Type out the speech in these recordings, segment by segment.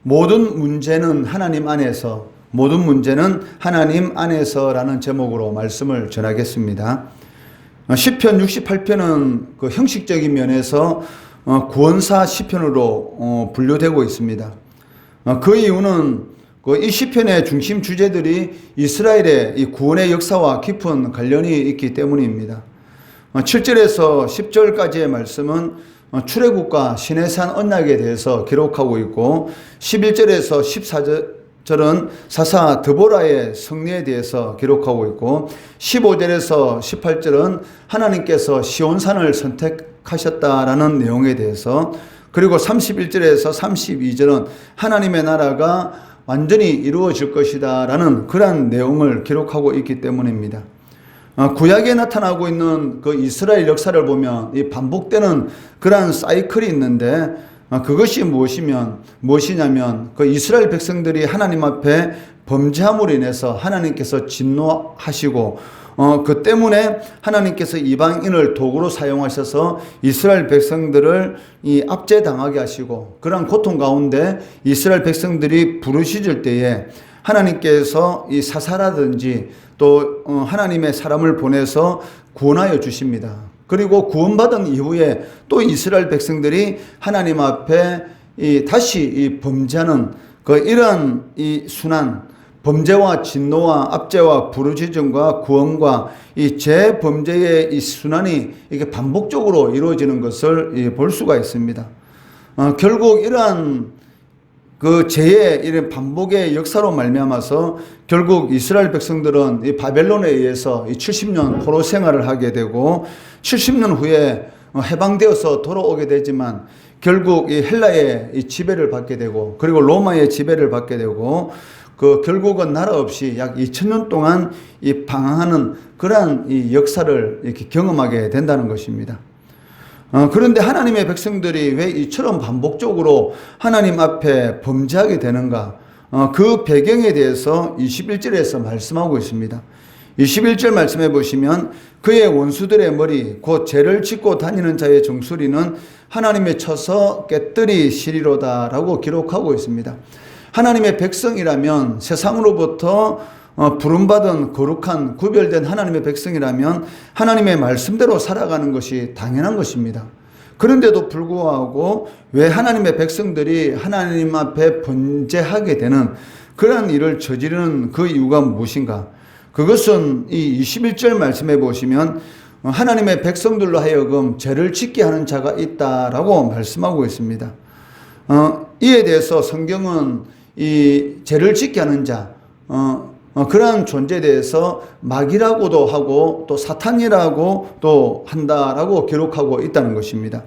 모든 문제는 하나님 안에서, 모든 문제는 하나님 안에서라는 제목으로 말씀을 전하겠습니다. 시편 68편은 그 형식적인 면에서 구원사 시편으로 분류되고 있습니다. 그 이유는 이 시편의 중심 주제들이 이스라엘의 이 구원의 역사와 깊은 관련이 있기 때문입니다. 7절에서 10절까지의 말씀은 출애굽과 시내산 언약에 대해서 기록하고 있고, 11절에서 14절은 사사 드보라의 승리에 대해서 기록하고 있고, 15절에서 18절은 하나님께서 시온산을 선택하셨다라는 내용에 대해서, 그리고 31절에서 32절은 하나님의 나라가 완전히 이루어질 것이다 라는 그러한 내용을 기록하고 있기 때문입니다. 구약에 나타나고 있는 그 이스라엘 역사를 보면 이 반복되는 그러한 사이클이 있는데, 그것이 무엇이냐면 그 이스라엘 백성들이 하나님 앞에 범죄함으로 인해서 하나님께서 진노하시고, 그 때문에 하나님께서 이방인을 도구로 사용하셔서 이스라엘 백성들을 압제당하게 하시고, 그런 고통 가운데 이스라엘 백성들이 부르짖을 때에 하나님께서 이 사사라든지 또 하나님의 사람을 보내서 구원하여 주십니다. 그리고 구원받은 이후에 또 이스라엘 백성들이 하나님 앞에 다시 범죄하는 이러한 순환, 범죄와 진노와 압제와 부르짖음과 구원과 이 재범죄의 이 순환이 이게 반복적으로 이루어지는 것을 볼 수가 있습니다. 결국 이러한 그 죄의 이런 반복의 역사로 말미암아서 결국 이스라엘 백성들은 이 바벨론에 의해서 이 70년 포로 생활을 하게 되고, 70년 후에 해방되어서 돌아오게 되지만 결국 이 헬라의 이 지배를 받게 되고, 그리고 로마의 지배를 받게 되고, 결국은 나라 없이 약 2000년 동안 이 방황하는 그러한 이 역사를 이렇게 경험하게 된다는 것입니다. 그런데 하나님의 백성들이 왜 이처럼 반복적으로 하나님 앞에 범죄하게 되는가? 그 배경에 대해서 21절에서 말씀하고 있습니다. 21절 말씀해 보시면 그의 원수들의 머리 곧 죄를 짓고 다니는 자의 정수리는 하나님의 쳐서 깨뜨리시리로다 라고 기록하고 있습니다. 하나님의 백성이라면, 세상으로부터 부름받은 거룩한 구별된 하나님의 백성이라면 하나님의 말씀대로 살아가는 것이 당연한 것입니다. 그런데도 불구하고 왜 하나님의 백성들이 하나님 앞에 범죄하게 되는 그런 일을 저지르는 그 이유가 무엇인가? 그것은 이 21절 말씀해 보시면 하나님의 백성들로 하여금 죄를 짓게 하는 자가 있다라고 말씀하고 있습니다. 이에 대해서 성경은 이 죄를 짓게 하는 자, 그러한 존재에 대해서 마귀라고도 하고 또 사탄이라고 또 한다라고 기록하고 있다는 것입니다.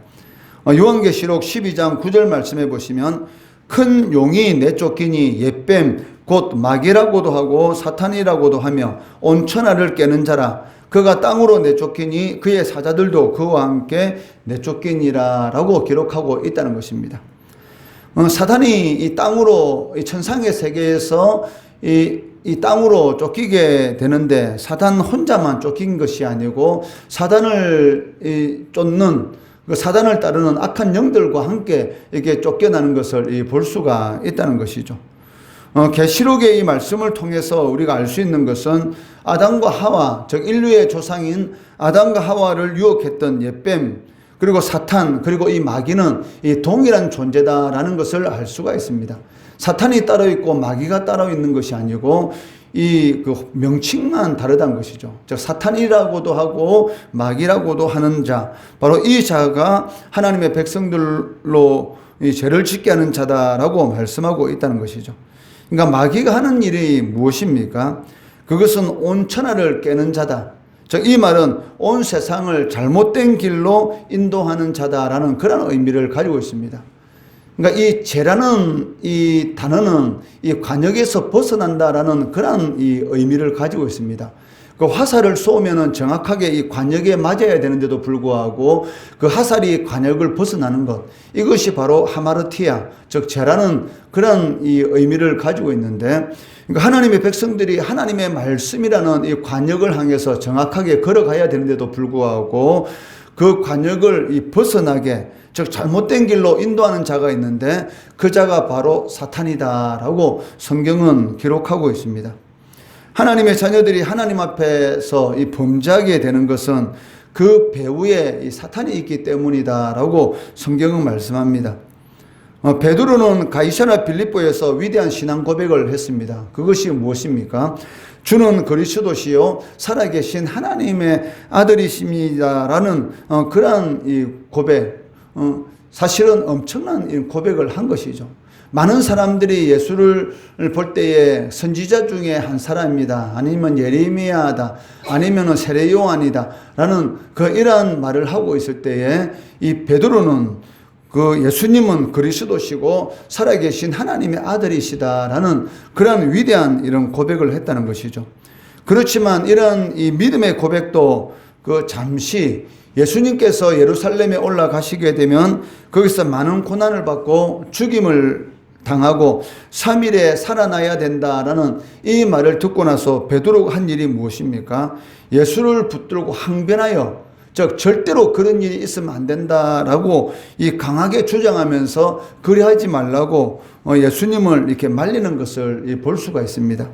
요한계시록 12장 9절 말씀해 보시면 큰 용이 내쫓기니 옛뱀 곧 마귀라고도 하고 사탄이라고도 하며 온 천하를 깨는 자라. 그가 땅으로 내쫓기니 그의 사자들도 그와 함께 내쫓기니라 라고 기록하고 있다는 것입니다. 사탄이 이 땅으로, 이 천상의 세계에서 이 땅으로 쫓기게 되는데, 사단 혼자만 쫓긴 것이 아니고 사단을 쫓는, 그 사단을 따르는 악한 영들과 함께 이렇게 쫓겨나는 것을 볼 수가 있다는 것이죠. 계시록의 이 말씀을 통해서 우리가 알 수 있는 것은 아담과 하와, 즉 인류의 조상인 아담과 하와를 유혹했던 옛뱀, 그리고 사탄, 그리고 이 마귀는 이 동일한 존재다라는 것을 알 수가 있습니다. 사탄이 따로 있고 마귀가 따로 있는 것이 아니고 그 명칭만 다르다는 것이죠. 즉 사탄이라고도 하고 마귀라고도 하는 자, 바로 이 자가 하나님의 백성들로 이 죄를 짓게 하는 자다라고 말씀하고 있다는 것이죠. 그러니까 마귀가 하는 일이 무엇입니까? 그것은 온 천하를 깨는 자다. 즉 이 말은 온 세상을 잘못된 길로 인도하는 자다라는 그런 의미를 가지고 있습니다. 그러니까 이 죄라는 이 단어는 이 관역에서 벗어난다라는 그런 이 의미를 가지고 있습니다. 그 화살을 쏘면은 정확하게 이 관역에 맞아야 되는데도 불구하고 그 화살이 관역을 벗어나는 것, 이것이 바로 하마르티아, 즉 죄라는 그런 이 의미를 가지고 있는데, 그러니까 하나님의 백성들이 하나님의 말씀이라는 이 관역을 향해서 정확하게 걸어가야 되는데도 불구하고 그 관역을 벗어나게 즉 잘못된 길로 인도하는 자가 있는데 그 자가 바로 사탄이다라고 성경은 기록하고 있습니다. 하나님의 자녀들이 하나님 앞에서 이 범죄하게 되는 것은 그 배후에 이 사탄이 있기 때문이다라고 성경은 말씀합니다. 베드로는 가이사랴 빌립보에서 위대한 신앙 고백을 했습니다. 그것이 무엇입니까? 주는 그리스도시요 살아계신 하나님의 아들이십니다라는 그러한 이 고백, 사실은 엄청난 이 고백을 한 것이죠. 많은 사람들이 예수를 볼 때에 선지자 중에 한 사람입니다. 아니면 예레미야다. 아니면 세례 요한이다. 라는 이러한 말을 하고 있을 때에 이 베드로는 예수님은 그리스도시고 살아계신 하나님의 아들이시다라는 그러한 위대한 이런 고백을 했다는 것이죠. 그렇지만 이런 이 믿음의 고백도 잠시 예수님께서 예루살렘에 올라가시게 되면 거기서 많은 고난을 받고 죽임을 당하고 3일에 살아나야 된다라는 이 말을 듣고 나서 베드로가 한 일이 무엇입니까? 예수를 붙들고 항변하여, 즉 절대로 그런 일이 있으면 안 된다라고 이 강하게 주장하면서 그리하지 말라고 예수님을 이렇게 말리는 것을 볼 수가 있습니다.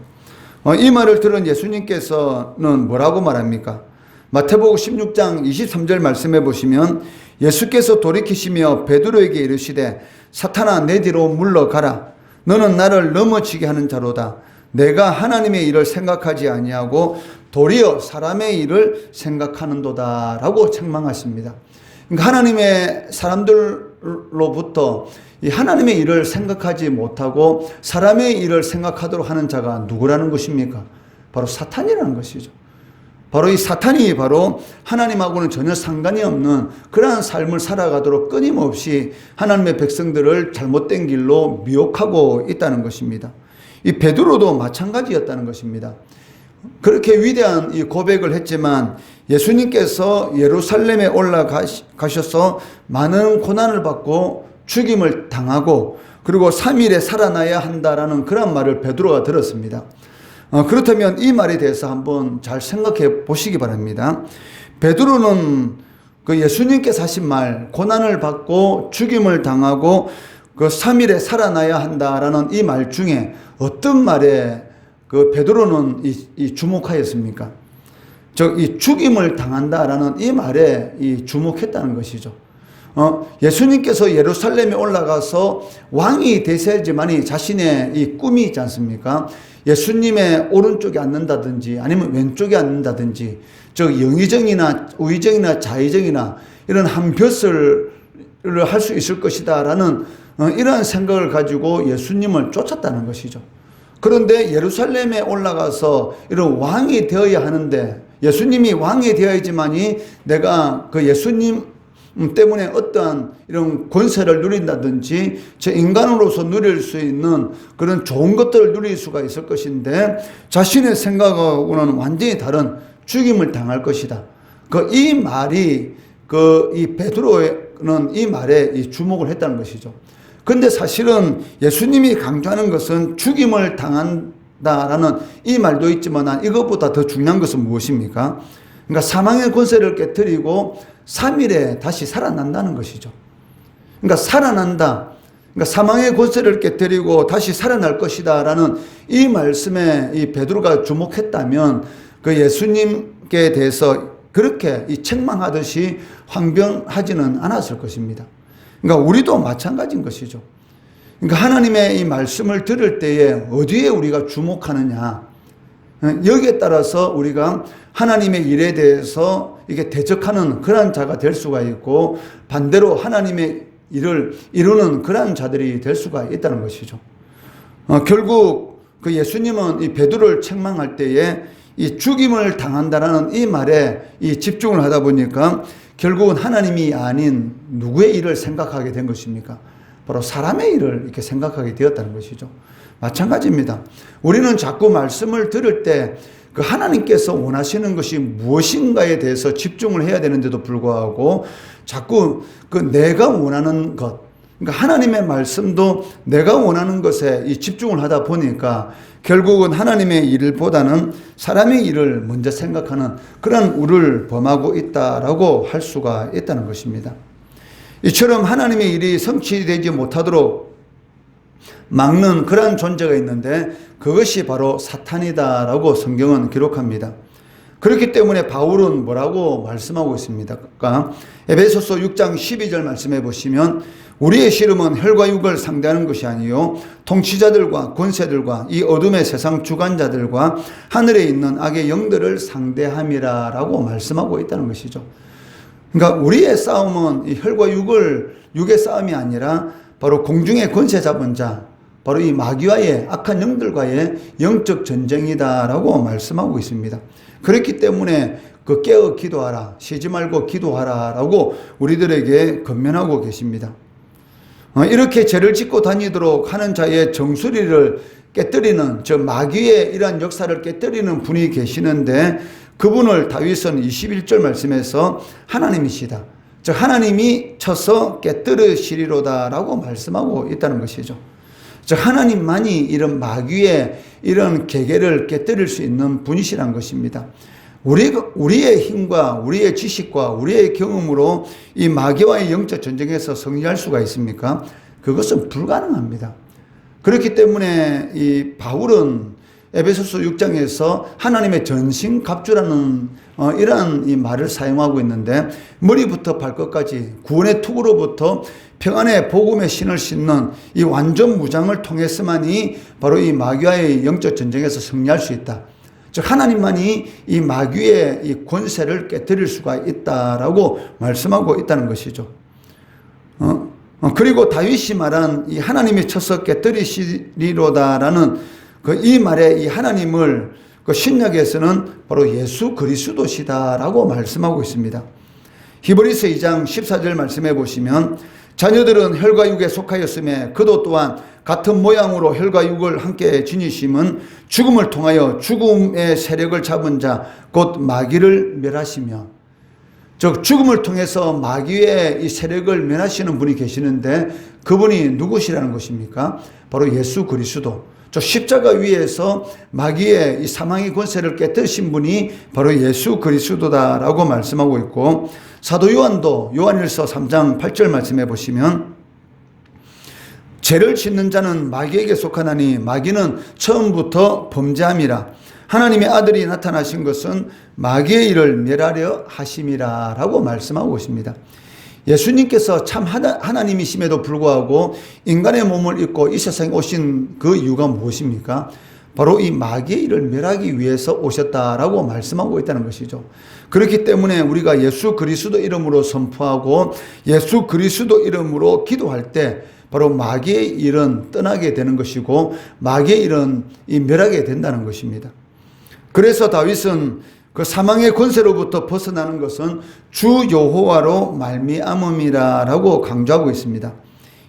이 말을 들은 예수님께서는 뭐라고 말합니까? 마태복음 16장 23절 말씀해 보시면 예수께서 돌이키시며 베드로에게 이르시되 사탄아 내 뒤로 물러가라. 너는 나를 넘어지게 하는 자로다. 내가 하나님의 일을 생각하지 아니하고 도리어 사람의 일을 생각하는도다 라고 책망하십니다. 그러니까 하나님의 사람들로부터 이 하나님의 일을 생각하지 못하고 사람의 일을 생각하도록 하는 자가 누구라는 것입니까? 바로 사탄이라는 것이죠. 바로 이 사탄이 바로 하나님하고는 전혀 상관이 없는 그러한 삶을 살아가도록 끊임없이 하나님의 백성들을 잘못된 길로 미혹하고 있다는 것입니다. 이 베드로도 마찬가지였다는 것입니다. 그렇게 위대한 이 고백을 했지만 예수님께서 예루살렘에 올라가셔서 많은 고난을 받고 죽임을 당하고 그리고 3일에 살아나야 한다라는 그런 말을 베드로가 들었습니다. 그렇다면 이 말에 대해서 한번 잘 생각해 보시기 바랍니다. 베드로는 예수님께서 하신 말, 고난을 받고 죽임을 당하고 3일에 살아나야 한다라는 이 말 중에 어떤 말에 베드로는 주목하였습니까? 이 죽임을 당한다라는 이 말에 주목했다는 것이죠. 예수님께서 예루살렘에 올라가서 왕이 되셔야지만이 자신의 이 꿈이 있지 않습니까? 예수님의 오른쪽에 앉는다든지 아니면 왼쪽에 앉는다든지 즉 영의정이나 우의정이나 좌의정이나 이런 한 벼슬을 할 수 있을 것이다 라는 이러한 생각을 가지고 예수님을 쫓았다는 것이죠. 그런데 예루살렘에 올라가서 이런 왕이 되어야 하는데 예수님이 왕이 되어야지만이 내가 예수님 때문에 어떠한 이런 권세를 누린다든지 저 인간으로서 누릴 수 있는 그런 좋은 것들을 누릴 수가 있을 것인데 자신의 생각하고는 완전히 다른 죽임을 당할 것이다. 이 말이 이 베드로는 이 말에 주목을 했다는 것이죠. 근데 사실은 예수님이 강조하는 것은 죽임을 당한다라는 이 말도 있지만 이것보다 더 중요한 것은 무엇입니까? 그러니까 사망의 권세를 깨뜨리고 3일에 다시 살아난다는 것이죠. 그러니까 살아난다. 그러니까 사망의 권세를 깨뜨리고 다시 살아날 것이다 라는 이 말씀에 이 베드로가 주목했다면 예수님께 대해서 그렇게 책망하듯이 황변하지는 않았을 것입니다. 그러니까 우리도 마찬가지인 것이죠. 그러니까 하나님의 이 말씀을 들을 때에 어디에 우리가 주목하느냐. 여기에 따라서 우리가 하나님의 일에 대해서 이게 대적하는 그러한 자가 될 수가 있고 반대로 하나님의 일을 이루는 그러한 자들이 될 수가 있다는 것이죠. 결국 예수님은 이 베드로를 책망할 때에 이 죽임을 당한다라는 이 말에 집중을 하다 보니까 결국은 하나님이 아닌 누구의 일을 생각하게 된 것입니까? 바로 사람의 일을 이렇게 생각하게 되었다는 것이죠. 마찬가지입니다. 우리는 자꾸 말씀을 들을 때 하나님께서 원하시는 것이 무엇인가에 대해서 집중을 해야 되는데도 불구하고 자꾸 내가 원하는 것, 그러니까 하나님의 말씀도 내가 원하는 것에 집중을 하다 보니까 결국은 하나님의 일보다는 사람의 일을 먼저 생각하는 그런 우를 범하고 있다라고 할 수가 있다는 것입니다. 이처럼 하나님의 일이 성취되지 못하도록 막는 그러한 존재가 있는데 그것이 바로 사탄이다라고 성경은 기록합니다. 그렇기 때문에 바울은 뭐라고 말씀하고 있습니다. 에베소서 6장 12절 말씀해 보시면 우리의 씨름은 혈과 육을 상대하는 것이 아니요 통치자들과 권세들과 이 어둠의 세상 주관자들과 하늘에 있는 악의 영들을 상대함이라 라고 말씀하고 있다는 것이죠. 그러니까 우리의 싸움은 이 혈과 육의 싸움이 아니라 바로 공중의 권세 잡은 자, 바로 이 마귀와의 악한 영들과의 영적 전쟁이다라고 말씀하고 있습니다. 그렇기 때문에 깨어 기도하라, 쉬지 말고 기도하라라고 우리들에게 권면하고 계십니다. 이렇게 죄를 짓고 다니도록 하는 자의 정수리를 깨뜨리는, 저 마귀의 이러한 역사를 깨뜨리는 분이 계시는데 그분을 다윗은 21절 말씀에서 하나님이시다, 즉 하나님이 쳐서 깨뜨리시리로다라고 말씀하고 있다는 것이죠. 즉 하나님만이 이런 마귀의 이런 계계를 깨뜨릴 수 있는 분이시란 것입니다. 우리의 힘과 우리의 지식과 우리의 경험으로 이 마귀와의 영적 전쟁에서 승리할 수가 있습니까? 그것은 불가능합니다. 그렇기 때문에 이 바울은 에베소서 6장에서 하나님의 전신갑주라는 이러한 이 말을 사용하고 있는데 머리부터 발끝까지 구원의 투구로부터 평안의 복음의 신을 신는 이 완전 무장을 통해서만이 바로 이 마귀와의 영적 전쟁에서 승리할 수 있다. 즉 하나님만이 이 마귀의 이 권세를 깨뜨릴 수가 있다라고 말씀하고 있다는 것이죠. 그리고 다윗이 말한 이 하나님이 쳐서 깨뜨리시리로다라는 이 말에 이 하나님을 신약에서는 바로 예수 그리스도시다라고 말씀하고 있습니다. 히브리서 2장 14절 말씀해 보시면 자녀들은 혈과 육에 속하였음에 그도 또한 같은 모양으로 혈과 육을 함께 지니심은 죽음을 통하여 죽음의 세력을 잡은 자 곧 마귀를 멸하시며, 즉 죽음을 통해서 마귀의 이 세력을 멸하시는 분이 계시는데 그분이 누구시라는 것입니까? 바로 예수 그리스도, 저 십자가 위에서 마귀의 이 사망의 권세를 깨뜨리신 분이 바로 예수 그리스도다라고 말씀하고 있고, 사도 요한도 요한일서 3장 8절 말씀해 보시면 죄를 짓는 자는 마귀에게 속하나니 마귀는 처음부터 범죄함이라 하나님의 아들이 나타나신 것은 마귀의 일을 멸하려 하심이라 라고 말씀하고 있습니다. 예수님께서 참 하나님이심에도 불구하고 인간의 몸을 입고 이 세상에 오신 그 이유가 무엇입니까? 바로 이 마귀의 일을 멸하기 위해서 오셨다라고 말씀하고 있다는 것이죠. 그렇기 때문에 우리가 예수 그리스도 이름으로 선포하고 예수 그리스도 이름으로 기도할 때 바로 마귀의 일은 떠나게 되는 것이고 마귀의 일은 멸하게 된다는 것입니다. 그래서 다윗은 그 사망의 권세로부터 벗어나는 것은 주 여호와로 말미암음이라라고 강조하고 있습니다.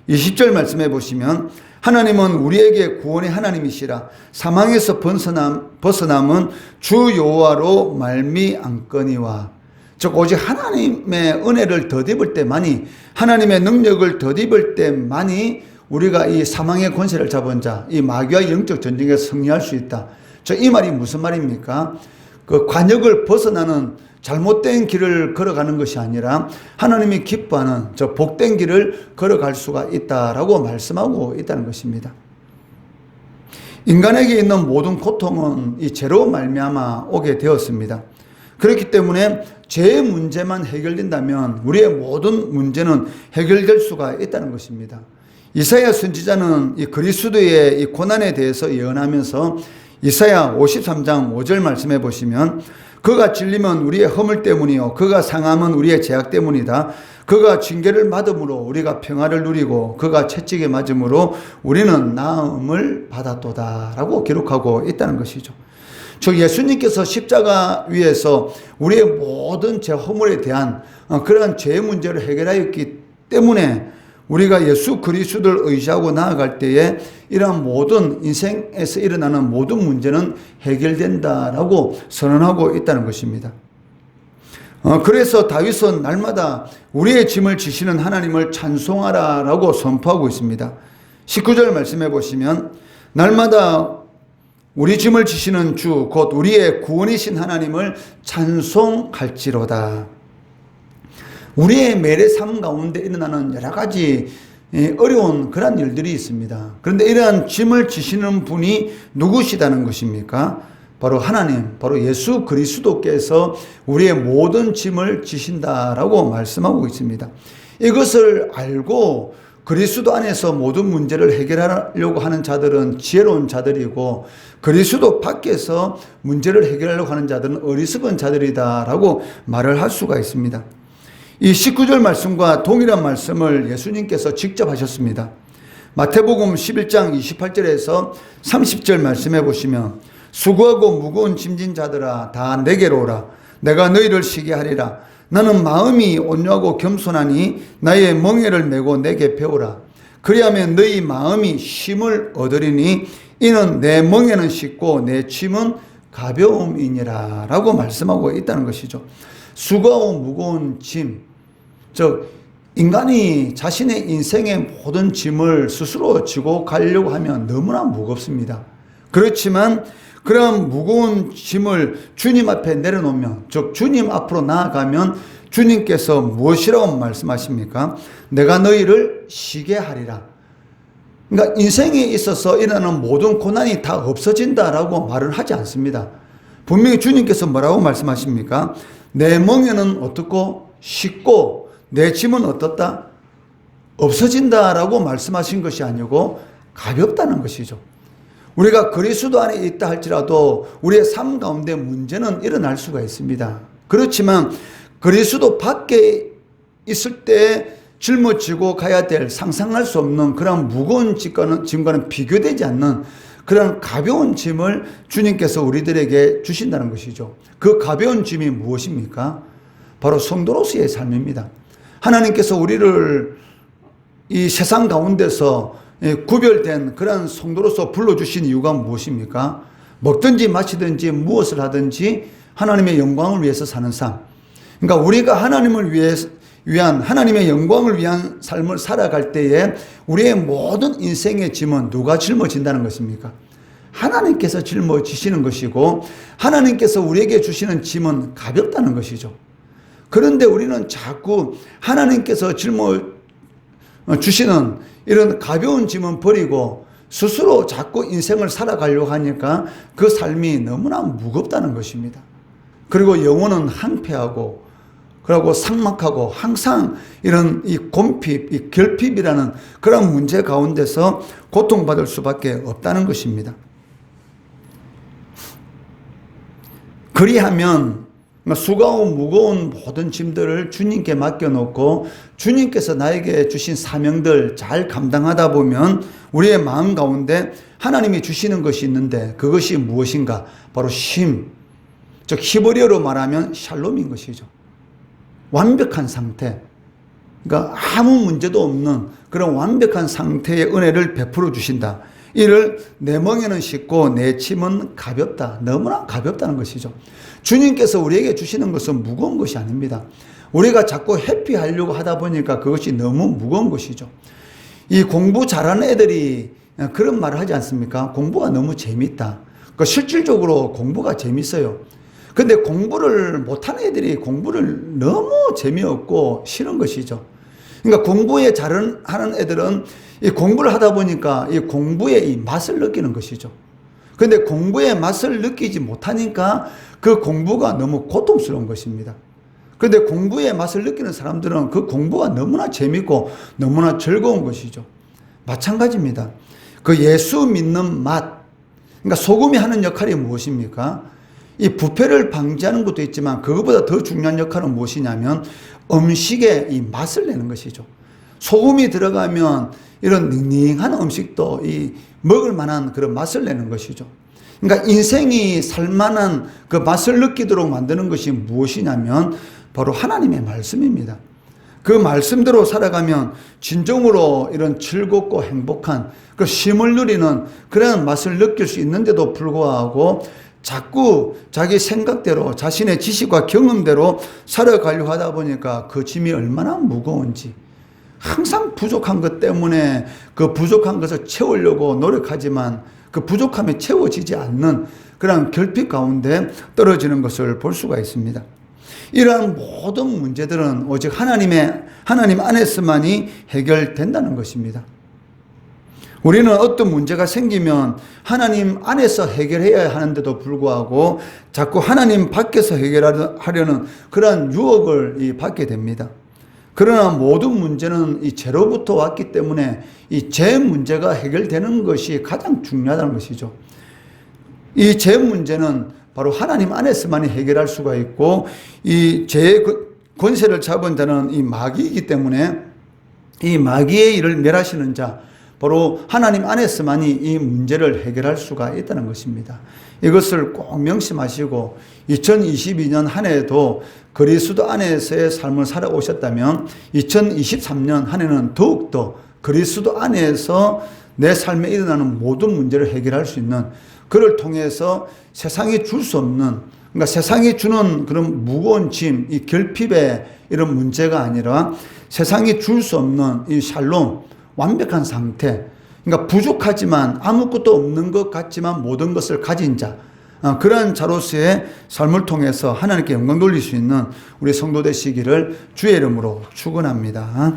20절 말씀해 보시면 하나님은 우리에게 구원의 하나님이시라 사망에서 벗어남은 주 여호와로 말미암거니와, 즉 오직 하나님의 은혜를 덧입을 때만이, 하나님의 능력을 덧입을 때만이 우리가 이 사망의 권세를 잡은 자, 이 마귀와 영적 전쟁에서 승리할 수 있다. 이 말이 무슨 말입니까? 그 관역을 벗어나는 잘못된 길을 걸어가는 것이 아니라 하나님이 기뻐하는 저 복된 길을 걸어갈 수가 있다라고 말씀하고 있다는 것입니다. 인간에게 있는 모든 고통은 이 죄로 말미암아 오게 되었습니다. 그렇기 때문에 죄의 문제만 해결된다면 우리의 모든 문제는 해결될 수가 있다는 것입니다. 이사야 선지자는 이 그리스도의 이 고난에 대해서 예언하면서 이사야 53장 5절 말씀해 보시면 그가 찔림은 우리의 허물 때문이요 그가 상함은 우리의 죄악 때문이다. 그가 징계를 맞음으로 우리가 평화를 누리고 그가 채찍에 맞음으로 우리는 나음을 받았도다 라고 기록하고 있다는 것이죠. 즉 예수님께서 십자가 위에서 우리의 모든 죄 허물에 대한 그러한 죄의 문제를 해결하였기 때문에 우리가 예수 그리스도를 의지하고 나아갈 때에 이러한 모든 인생에서 일어나는 모든 문제는 해결된다라고 선언하고 있다는 것입니다. 그래서 다윗은 날마다 우리의 짐을 지시는 하나님을 찬송하라라고 선포하고 있습니다. 19절 말씀해 보시면 날마다 우리 짐을 지시는 주 곧 우리의 구원이신 하나님을 찬송할지로다. 우리의 매일의 삶 가운데 일어나는 여러 가지 어려운 그런 일들이 있습니다. 그런데 이러한 짐을 지시는 분이 누구시다는 것입니까? 바로 하나님, 바로 예수 그리스도께서 우리의 모든 짐을 지신다라고 말씀하고 있습니다. 이것을 알고 그리스도 안에서 모든 문제를 해결하려고 하는 자들은 지혜로운 자들이고, 그리스도 밖에서 문제를 해결하려고 하는 자들은 어리석은 자들이다라고 말을 할 수가 있습니다. 이 19절 말씀과 동일한 말씀을 예수님께서 직접 하셨습니다. 마태복음 11장 28절에서 30절 말씀해 보시면, 수고하고 무거운 짐진 자들아 다 내게로 오라. 내가 너희를 쉬게 하리라. 나는 마음이 온유하고 겸손하니 나의 멍에를 메고 내게 배우라. 그리하면 너희 마음이 쉼을 얻으리니 이는 내 멍에는 쉽고 내 짐은 가벼움이니라 라고 말씀하고 있다는 것이죠. 수고하고 무거운 짐, 즉 인간이 자신의 인생의 모든 짐을 스스로 지고 가려고 하면 너무나 무겁습니다. 그렇지만 그런 무거운 짐을 주님 앞에 내려놓으면, 즉 주님 앞으로 나아가면 주님께서 무엇이라고 말씀하십니까? 내가 너희를 쉬게 하리라. 그러니까 인생에 있어서 일어나는 모든 고난이 다 없어진다라고 말을 하지 않습니다. 분명히 주님께서 뭐라고 말씀하십니까? 내 멍에는 어떻고 쉽고 내 짐은 어떻다? 없어진다라고 말씀하신 것이 아니고 가볍다는 것이죠. 우리가 그리스도 안에 있다 할지라도 우리의 삶 가운데 문제는 일어날 수가 있습니다. 그렇지만 그리스도 밖에 있을 때 짊어지고 가야 될 상상할 수 없는 그런 무거운 짐과는 비교되지 않는 그런 가벼운 짐을 주님께서 우리들에게 주신다는 것이죠. 그 가벼운 짐이 무엇입니까? 바로 성도로서의 삶입니다. 하나님께서 우리를 이 세상 가운데서 구별된 그런 성도로서 불러주신 이유가 무엇입니까? 먹든지 마시든지 무엇을 하든지 하나님의 영광을 위해서 사는 삶. 그러니까 우리가 하나님을 위한 하나님의 영광을 위한 삶을 살아갈 때에 우리의 모든 인생의 짐은 누가 짊어진다는 것입니까? 하나님께서 짊어지시는 것이고, 하나님께서 우리에게 주시는 짐은 가볍다는 것이죠. 그런데 우리는 자꾸 하나님께서 짊어주시는 이런 가벼운 짐은 버리고 스스로 자꾸 인생을 살아가려고 하니까 그 삶이 너무나 무겁다는 것입니다. 그리고 영혼은 항폐하고, 그리고 삭막하고 항상 이런 이 곰핍, 이 결핍이라는 그런 문제 가운데서 고통받을 수밖에 없다는 것입니다. 그리하면 수고하고 무거운 모든 짐들을 주님께 맡겨놓고 주님께서 나에게 주신 사명들 잘 감당하다 보면 우리의 마음 가운데 하나님이 주시는 것이 있는데, 그것이 무엇인가? 바로 쉼, 즉 히브리어로 말하면 샬롬인 것이죠. 완벽한 상태, 그러니까 아무 문제도 없는 그런 완벽한 상태의 은혜를 베풀어 주신다. 이를 내 멍에는 쉽고 내 짐은 가볍다. 너무나 가볍다는 것이죠. 주님께서 우리에게 주시는 것은 무거운 것이 아닙니다. 우리가 자꾸 해피하려고 하다 보니까 그것이 너무 무거운 것이죠. 이 공부 잘하는 애들이 그런 말을 하지 않습니까? 공부가 너무 재밌다. 실질적으로 공부가 재밌어요. 근데 공부를 못하는 애들이 공부를 너무 재미없고 싫은 것이죠. 그러니까 공부에 잘하는 애들은 이 공부를 하다 보니까 이 공부의 이 맛을 느끼는 것이죠. 근데 공부의 맛을 느끼지 못하니까 그 공부가 너무 고통스러운 것입니다. 근데 공부의 맛을 느끼는 사람들은 그 공부가 너무나 재밌고 너무나 즐거운 것이죠. 마찬가지입니다. 그 예수 믿는 맛, 그러니까 소금이 하는 역할이 무엇입니까? 이 부패를 방지하는 것도 있지만 그것보다 더 중요한 역할은 무엇이냐면 음식에 이 맛을 내는 것이죠. 소금이 들어가면 이런 닝닝한 음식도 이 먹을 만한 그런 맛을 내는 것이죠. 그러니까 인생이 살만한 그 맛을 느끼도록 만드는 것이 무엇이냐면 바로 하나님의 말씀입니다. 그 말씀대로 살아가면 진정으로 이런 즐겁고 행복한 그 쉼을 누리는 그런 맛을 느낄 수 있는데도 불구하고 자꾸 자기 생각대로 자신의 지식과 경험대로 살아가려고 하다 보니까 그 짐이 얼마나 무거운지, 항상 부족한 것 때문에 그 부족한 것을 채우려고 노력하지만 그 부족함이 채워지지 않는 그런 결핍 가운데 떨어지는 것을 볼 수가 있습니다. 이러한 모든 문제들은 오직 하나님 안에서만이 해결된다는 것입니다. 우리는 어떤 문제가 생기면 하나님 안에서 해결해야 하는데도 불구하고 자꾸 하나님 밖에서 해결하려는 그러한 유혹을 받게 됩니다. 그러나 모든 문제는 이 죄로부터 왔기 때문에 이 죄 문제가 해결되는 것이 가장 중요하다는 것이죠. 이 죄 문제는 바로 하나님 안에서만이 해결할 수가 있고, 이 죄의 권세를 잡은 자는 이 마귀이기 때문에 이 마귀의 일을 멸하시는 자, 바로 하나님 안에서만이 이 문제를 해결할 수가 있다는 것입니다. 이것을 꼭 명심하시고 2022년 한 해에도 그리스도 안에서의 삶을 살아오셨다면 2023년 한 해는 더욱더 그리스도 안에서 내 삶에 일어나는 모든 문제를 해결할 수 있는, 그를 통해서 세상이 줄 수 없는, 그러니까 세상이 주는 그런 무거운 짐, 이 결핍의 이런 문제가 아니라 세상이 줄 수 없는 이 샬롬, 완벽한 상태, 그러니까 부족하지만 아무것도 없는 것 같지만 모든 것을 가진 자, 그러한 자로서의 삶을 통해서 하나님께 영광 돌릴 수 있는 우리 성도 되시기를 주의 이름으로 축원합니다.